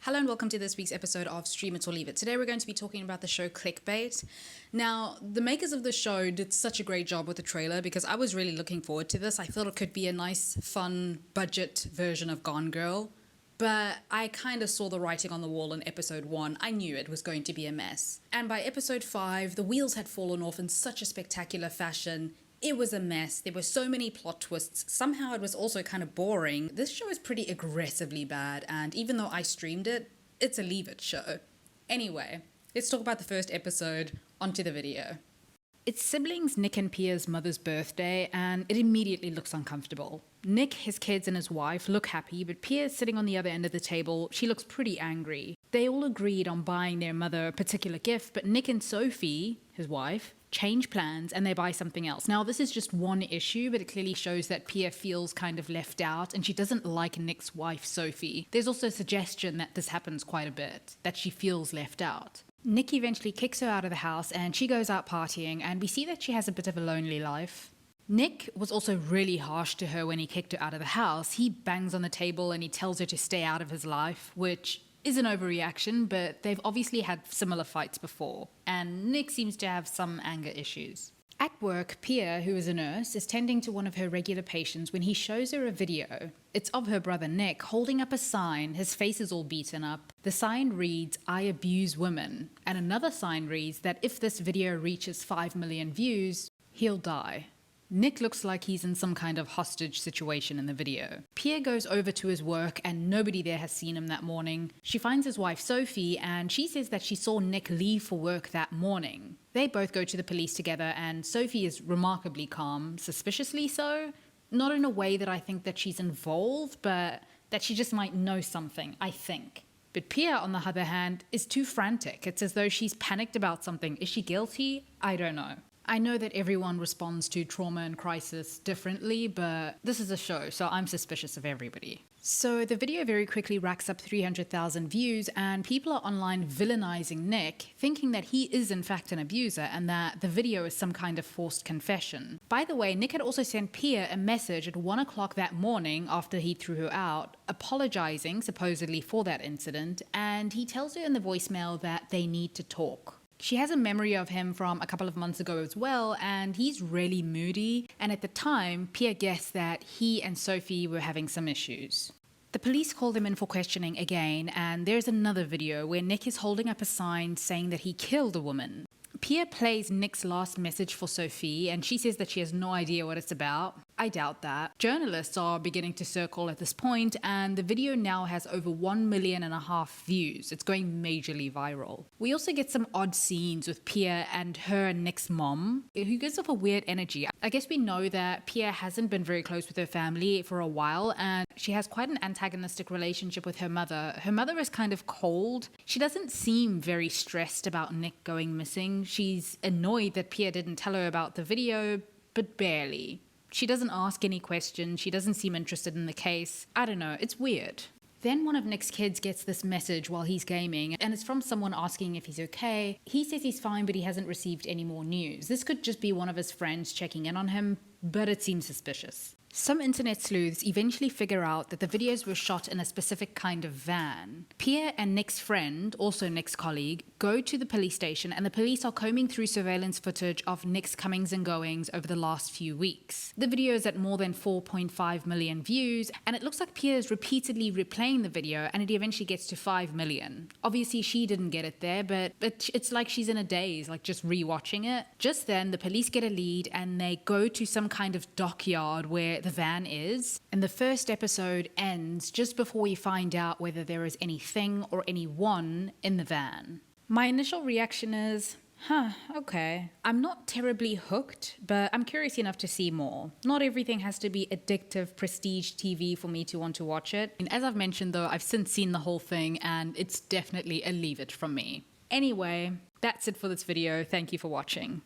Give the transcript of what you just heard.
Hello and welcome to this week's episode of Stream It or Leave It. Today we're going to be talking about the show Clickbait. Now, the makers of the show did such a great job with the trailer because I was really looking forward to this. I thought it could be a nice, fun, budget version of Gone Girl. But I kind of saw the writing on the wall in episode 1. I knew it was going to be a mess. And by episode 5, the wheels had fallen off in such a spectacular fashion. It was a mess. There were so many plot twists. Somehow it was also kind of boring. This show is pretty aggressively bad, and even though I streamed it, it's a leave it show. Anyway, let's talk about the first episode. Onto the video. It's siblings Nick and Pia's mother's birthday, and it immediately looks uncomfortable. Nick, his kids, and his wife look happy, but Pia is sitting on the other end of the table. She looks pretty angry. They all agreed on buying their mother a particular gift, but Nick and Sophie, his wife, change plans and they buy something else. Now, this is just one issue, but it clearly shows that Pia feels kind of left out and she doesn't like Nick's wife, Sophie. There's also a suggestion that this happens quite a bit, that she feels left out. Nick eventually kicks her out of the house and she goes out partying, and we see that she has a bit of a lonely life. Nick was also really harsh to her when he kicked her out of the house. He bangs on the table and he tells her to stay out of his life, which is an overreaction, but they've obviously had similar fights before, and Nick seems to have some anger issues. At work, Pia, who is a nurse, is tending to one of her regular patients when he shows her a video. It's of her brother Nick holding up a sign. His face is all beaten up. The sign reads, "I abuse women," and another sign reads that if this video reaches 5 million views, he'll die. Nick looks like he's in some kind of hostage situation in the video. Pia goes over to his work and nobody there has seen him that morning. She finds his wife Sophie and she says that she saw Nick leave for work that morning. They both go to the police together and Sophie is remarkably calm, suspiciously so. Not in a way that I think that she's involved, but that she just might know something, I think. But Pia, on the other hand, is too frantic. It's as though she's panicked about something. Is she guilty? I don't know. I know that everyone responds to trauma and crisis differently, but this is a show, so I'm suspicious of everybody. So the video very quickly racks up 300,000 views, and people are online villainizing Nick, thinking that he is in fact an abuser and that the video is some kind of forced confession. By the way, Nick had also sent Pia a message at 1 o'clock that morning after he threw her out, apologizing supposedly for that incident, and he tells her in the voicemail that they need to talk. She has a memory of him from a couple of months ago as well, and he's really moody, and at the time, Pia guessed that he and Sophie were having some issues. The police call them in for questioning again, and there's another video where Nick is holding up a sign saying that he killed a woman. Pia plays Nick's last message for Sophie, and she says that she has no idea what it's about. I doubt that. Journalists are beginning to circle at this point, and the video now has over 1.5 million views. It's going majorly viral. We also get some odd scenes with Pia and her and Nick's mom, who gives off a weird energy. I guess we know that Pia hasn't been very close with her family for a while, and she has quite an antagonistic relationship with her mother. Her mother is kind of cold. She doesn't seem very stressed about Nick going missing. She's annoyed that Pia didn't tell her about the video, but barely. She doesn't ask any questions. She doesn't seem interested in the case. I don't know, it's weird. Then one of Nick's kids gets this message while he's gaming, and it's from someone asking if he's okay. He says he's fine, but he hasn't received any more news. This could just be one of his friends checking in on him, but it seems suspicious. Some internet sleuths eventually figure out that the videos were shot in a specific kind of van. Pia and Nick's friend, also Nick's colleague, go to the police station, and the police are combing through surveillance footage of Nick's comings and goings over the last few weeks. The video is at more than 4.5 million views, and it looks like Pia is repeatedly replaying the video, and it eventually gets to 5 million. Obviously, she didn't get it there, but it's like she's in a daze, like just rewatching it. Just then, the police get a lead, and they go to some kind of dockyard where the van is, and the first episode ends just before we find out whether there is anything or anyone in the van. My initial reaction is, okay. I'm not terribly hooked, but I'm curious enough to see more. Not everything has to be addictive prestige TV for me to want to watch it. And as I've mentioned though, I've since seen the whole thing and it's definitely a leave it from me. Anyway, that's it for this video. Thank you for watching.